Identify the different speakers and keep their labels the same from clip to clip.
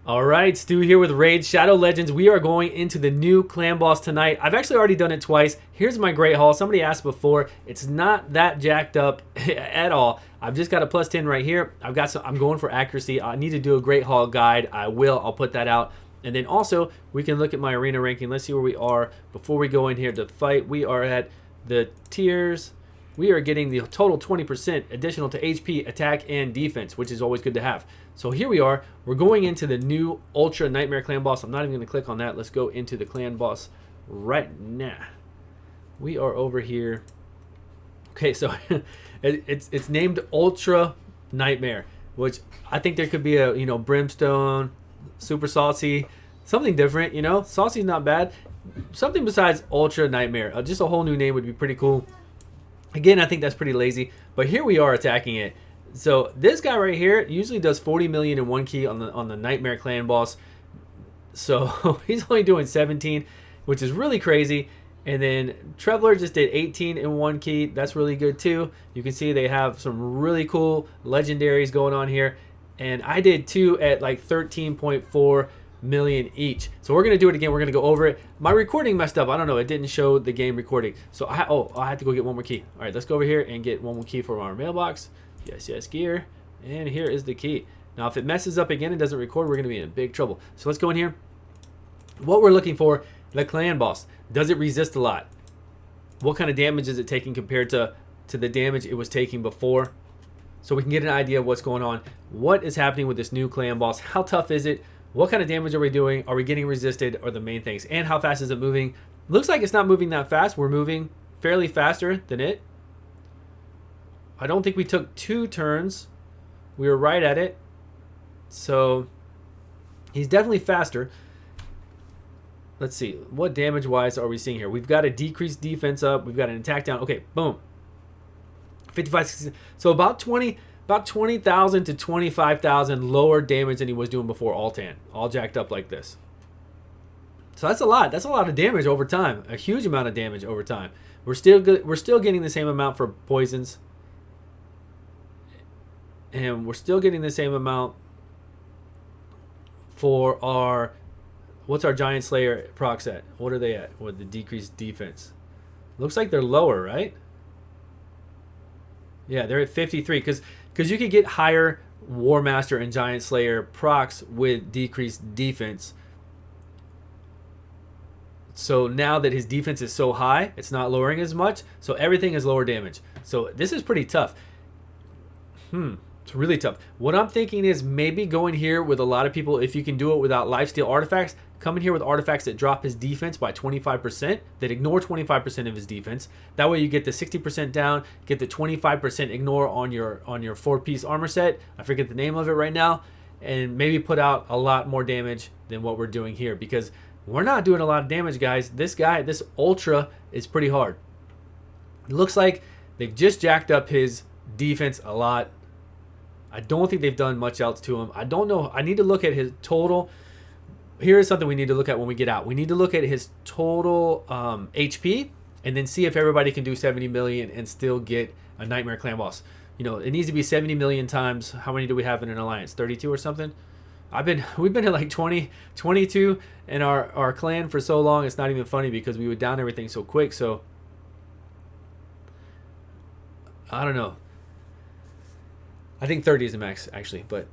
Speaker 1: All right, Stu here with Raid Shadow Legends. We are going into the new clan boss tonight. I've actually already done it twice. Here's my great haul. Somebody asked before. It's not that jacked up at all. I've just got a plus 10 right here. I'm going for accuracy. I need to do a great haul guide. I'll put that out. And then also, we can look at my arena ranking. Let's see where we are before we go in here to fight. We are at the tiers. We are getting the total 20% additional to HP, attack, and defense, which is always good to have. So here we are. We're going into the new Ultra Nightmare Clan Boss. I'm not even going to click on that. Let's go into the Clan Boss right now. We are over here. Okay, so it's named Ultra Nightmare, which I think there could be a Brimstone, Super Saucy, something different. Saucy's not bad. Something besides Ultra Nightmare. Just a whole new name would be pretty cool. Again, I think that's pretty lazy, but here we are attacking it. So this guy right here usually does 40 million in one key on the Nightmare Clan boss. So he's only doing 17, which is really crazy. And then Traveler just did 18 in one key. That's really good too. You can see they have some really cool legendaries going on here. And I did two at like 13.4 million each. So we're gonna do it again. We're gonna go over it. My recording messed up. I don't know. It didn't show the game recording. So I have to go get one more key. All right, let's go over here and get one more key from our mailbox. Yes, gear. And here is the key. Now, if it messes up again and doesn't record, we're gonna be in big trouble. So let's go in here. What we're looking for, the clan boss. Does it resist a lot? What kind of damage is it taking compared to the damage it was taking before? So we can get an idea of what's going on. What is happening with this new clan boss? How tough is it? What kind of damage are we doing? Are we getting resisted? Are the main things. And how fast is it moving? Looks like it's not moving that fast. We're moving fairly faster than it. I don't think we took 2 turns. We were right at it. So he's definitely faster. Let's see. What damage-wise are we seeing here? We've got a decreased defense up. We've got an attack down. Okay, boom. 55, 60. So about 20,000 to 25,000 lower damage than he was doing before Altan, all jacked up like this. So that's a lot. That's a lot of damage over time. A huge amount of damage over time. We're still getting the same amount for poisons, and we're still getting the same amount for our what's our Giant Slayer procs at? What are they at with the decreased defense? Looks like they're lower, right? Yeah, they're at 53 because you could get higher War Master and Giant Slayer procs with decreased defense. So now that his defense is so high, it's not lowering as much. So everything is lower damage. So this is pretty tough. It's really tough. What I'm thinking is maybe going here with a lot of people, if you can do it without lifesteal artifacts, come in here with artifacts that drop his defense by 25%, that ignore 25% of his defense. That way you get the 60% down, get the 25% ignore on your 4-piece armor set. I forget the name of it right now. And maybe put out a lot more damage than what we're doing here, because we're not doing a lot of damage, guys. This guy, this Ultra, is pretty hard. It looks like they've just jacked up his defense a lot. I don't think they've done much else to him. I don't know. I need to look at his total. Here is something we need to look at when we get out. We need to look at his total HP and then see if everybody can do 70 million and still get a Nightmare Clan boss. It needs to be 70 million times. How many do we have in an alliance? 32 or something? We've been at like 20, 22 in our clan for so long. It's not even funny because we would down everything so quick. So I don't know. I think 30 is the max, actually, but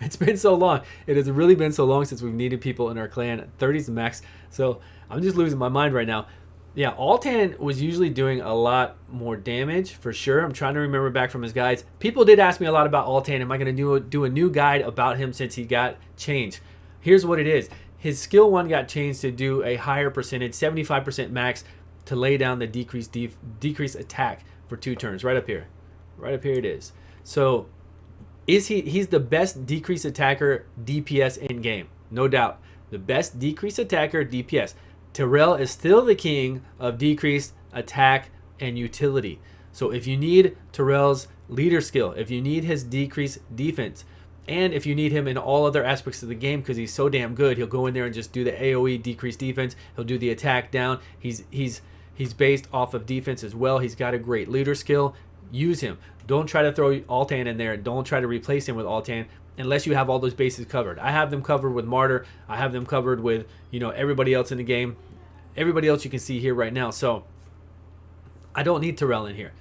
Speaker 1: it's been so long. It has really been so long since we've needed people in our clan. 30 is the max, so I'm just losing my mind right now. Yeah, Altan was usually doing a lot more damage, for sure. I'm trying to remember back from his guides. People did ask me a lot about Altan. Am I going to do a new guide about him since he got changed? Here's what it is. His skill 1 got changed to do a higher percentage, 75% max, to lay down the decreased attack for 2 turns. Right up here. Right up here it is. So he's the best decrease attacker DPS in game, no doubt. The best decrease attacker DPS. Terrell is still the king of decreased attack and utility. So if you need Terrell's leader skill, if you need his decreased defense, and if you need him in all other aspects of the game because he's so damn good, he'll go in there and just do the AoE decreased defense. He'll do the attack down. He's based off of defense as well. He's got a great leader skill. Use him. Don't try to throw Altan in there. Don't try to replace him with Altan. unless you have all those bases covered. I have them covered with Martyr. I have them covered with, everybody else in the game. Everybody else you can see here right now. So I don't need Terrell in here.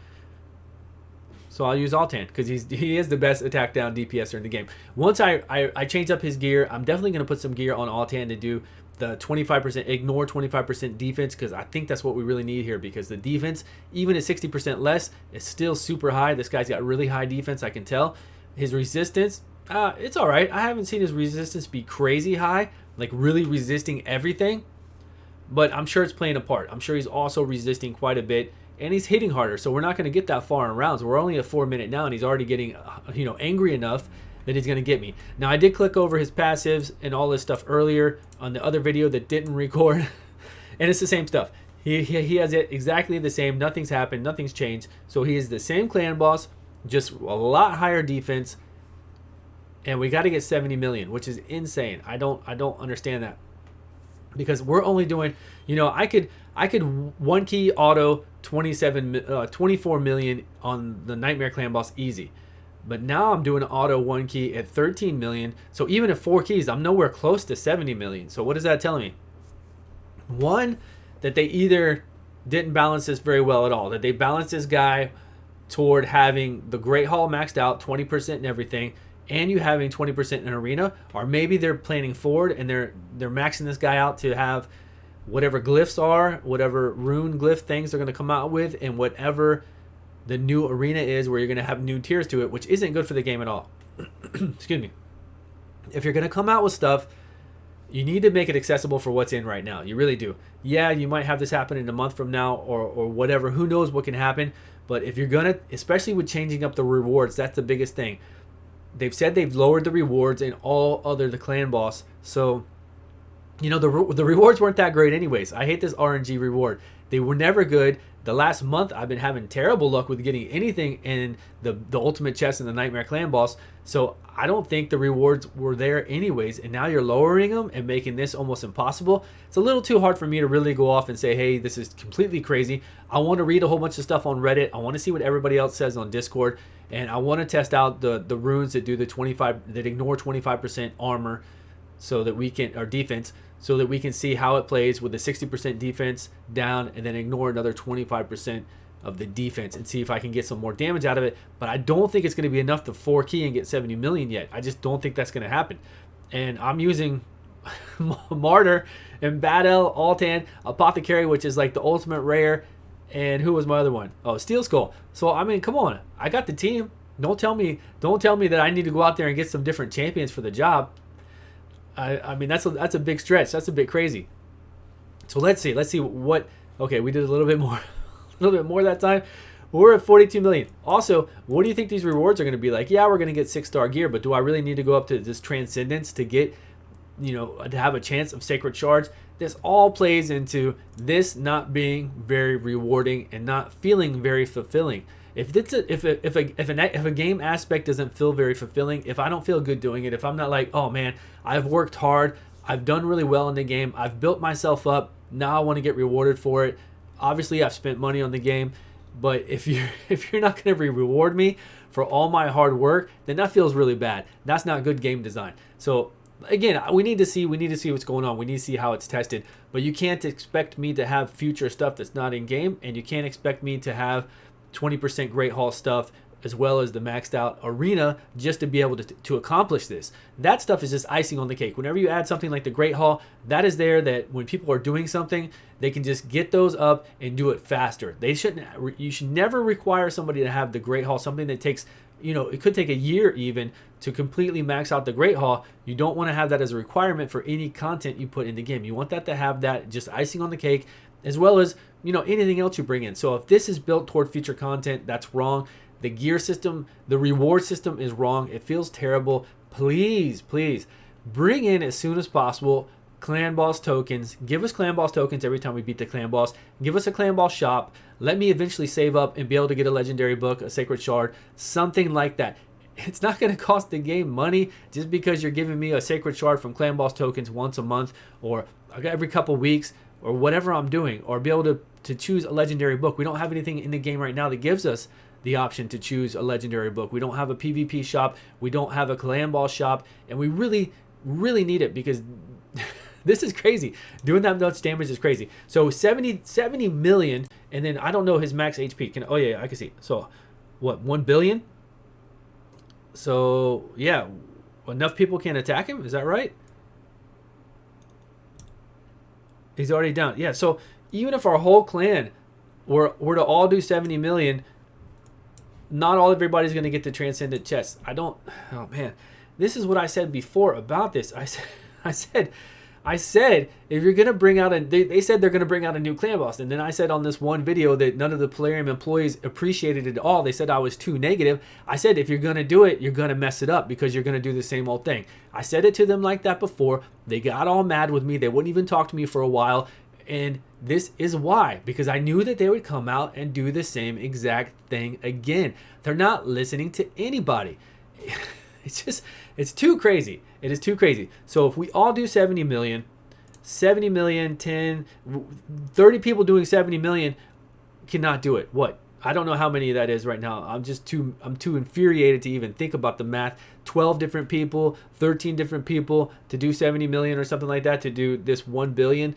Speaker 1: So I'll use Altan because he is the best attack down DPSer in the game. Once I change up his gear, I'm definitely going to put some gear on Altan to do the 25%, ignore 25% defense, because I think that's what we really need here, because the defense, even at 60% less, is still super high. This guy's got really high defense, I can tell. His resistance, it's all right. I haven't seen his resistance be crazy high, like really resisting everything, but I'm sure it's playing a part. I'm sure he's also resisting quite a bit. And he's hitting harder, so we're not going to get that far in rounds. We're only at 4 minute now, and he's already getting, angry enough that he's going to get me. Now, I did click over his passives and all this stuff earlier on the other video that didn't record, and it's the same stuff. He has it exactly the same. Nothing's happened. Nothing's changed. So he is the same clan boss, just a lot higher defense, and we got to get 70 million, which is insane. I don't understand that, because we're only doing, I could one key auto 24 million on the Nightmare Clan boss easy, but now I'm doing auto one key at 13 million. So even at 4 keys, I'm nowhere close to 70 million. So what is that telling me? One, that they either didn't balance this very well at all, that they balanced this guy toward having the Great Hall maxed out 20% and everything, and you having 20% in arena, or maybe they're planning forward and they're maxing this guy out to have whatever glyphs are, whatever rune glyph things they're going to come out with, and whatever the new arena is, where you're going to have new tiers to it, which isn't good for the game at all. Excuse me. If you're going to come out with stuff, you need to make it accessible for what's in right now. You really do. Yeah, you might have this happen in a month from now, or whatever. Who knows what can happen? But if you're going to, especially with changing up the rewards, that's the biggest thing. They've said they've lowered the rewards in all other the clan boss. So, the rewards weren't that great anyways. I hate this RNG reward. They were never good. The last month, I've been having terrible luck with getting anything in the ultimate chest and the Nightmare Clan boss. So I don't think the rewards were there anyways. And now you're lowering them and making this almost impossible. It's a little too hard for me to really go off and say, hey, this is completely crazy. I want to read a whole bunch of stuff on Reddit. I want to see what everybody else says on Discord. And I want to test out the runes that do the 25, that ignore 25% armor, so that we can, or defense, so that we can see how it plays with the 60% defense down, and then ignore another 25% of the defense, and see if I can get some more damage out of it. But I don't think it's going to be enough to 4 key and get 70 million yet. I just don't think that's going to happen. And I'm using Martyr and Battle, Altan, Apothecary, which is like the ultimate rare. And who was my other one? Oh, Steel Skull. So I mean, come on, I got the team. Don't tell me that I need to go out there and get some different champions for the job. I mean, that's a big stretch. That's a bit crazy. So let's see what. Okay, we did a little bit more that time. We're at 42 million. Also, what do you think these rewards are going to be like? Yeah, we're going to get 6-star gear, but do I really need to go up to this Transcendence to get, to have a chance of Sacred Shards? This all plays into this not being very rewarding and not feeling very fulfilling. If a game aspect doesn't feel very fulfilling, if I don't feel good doing it, if I'm not like, oh man, I've worked hard, I've done really well in the game, I've built myself up, now I want to get rewarded for it. Obviously, I've spent money on the game, but if you're not going to reward me for all my hard work, then that feels really bad. That's not good game design. So again, we need to see what's going on. We need to see how it's tested. But you can't expect me to have future stuff that's not in game, and you can't expect me to have 20% Great Hall stuff as well as the maxed out arena just to be able to accomplish this. That stuff is just icing on the cake. Whenever you add something like the Great Hall, that is there, that when people are doing something, they can just get those up and do it faster. You should never require somebody to have the Great Hall, something that takes, it could take a year even to completely max out the Great Hall. You don't want to have that as a requirement for any content you put in the game. You want that to have that just icing on the cake, as well as, anything else you bring in. So if this is built toward future content, that's wrong. The gear system, the reward system is wrong. It feels terrible. Please bring in as soon as possible clan boss tokens. Give us clan boss tokens every time we beat the clan boss. Give us a clan boss shop. Let me eventually save up and be able to get a legendary book, a sacred shard, something like that. It's not going to cost the game money just because you're giving me a sacred shard from clan boss tokens once a month or every couple weeks or whatever I'm doing, or be able to choose a legendary book. We don't have anything in the game right now that gives us the option to choose a legendary book. We don't have a PvP shop. We don't have a clan boss shop. And we really, really need it because this is crazy. Doing that much damage is crazy. So 70 million. And then I don't know his max HP. Oh, yeah, I can see. So what, 1 billion? So, yeah, enough people can attack him. Is that right? He's already down. Yeah, so even if our whole clan were to all do 70 million, not all everybody's going to get the transcendent chest. Oh man, this is what I said before about this. I said if you're going to bring out they said they're going to bring out a new clan boss. And then I said on this one video that none of the Plarium employees appreciated it at all. They said I was too negative. I said if you're going to do it, you're going to mess it up because you're going to do the same old thing. I said it to them like that before. They got all mad with me. They wouldn't even talk to me for a while. And this is why, because I knew that they would come out and do the same exact thing again. They're not listening to anybody. It's too crazy. It is too crazy. So if we all do 70 million, 10, 30 people doing 70 million cannot do it. What? I don't know how many that is right now. I'm too infuriated to even think about the math. 12 different people, 13 different people to do 70 million or something like that, to do this 1 billion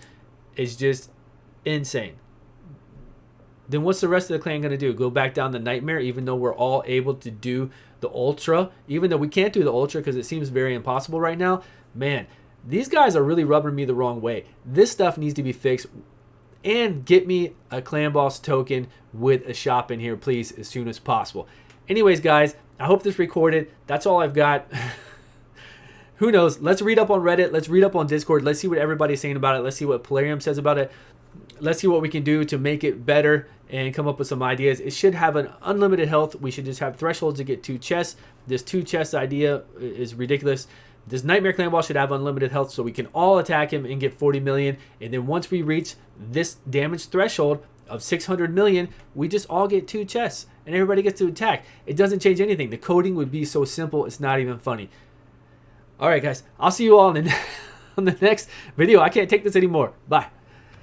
Speaker 1: is just insane. Then what's the rest of the clan going to do? Go back down the nightmare, even though we're all able to do the ultra, even though we can't do the ultra because it seems very impossible right now. Man, these guys are really rubbing me the wrong way. This stuff needs to be fixed. And get me a clan boss token with a shop in here, please, as soon as possible. Anyways, guys, I hope this recorded. That's all I've got. Who knows? Let's read up on Reddit. Let's read up on Discord. Let's see what everybody's saying about it. Let's see what Plarium says about it. Let's see what we can do to make it better and come up with some ideas. It should have an unlimited health. We should just have thresholds to get 2 chests. This 2 chests idea is ridiculous. This Nightmare Clan Boss should have unlimited health so we can all attack him and get 40 million. And then once we reach this damage threshold of 600 million, we just all get 2 chests and everybody gets to attack. It doesn't change anything. The coding would be so simple, it's not even funny. All right, guys, I'll see you all on the next video. I can't take this anymore. Bye.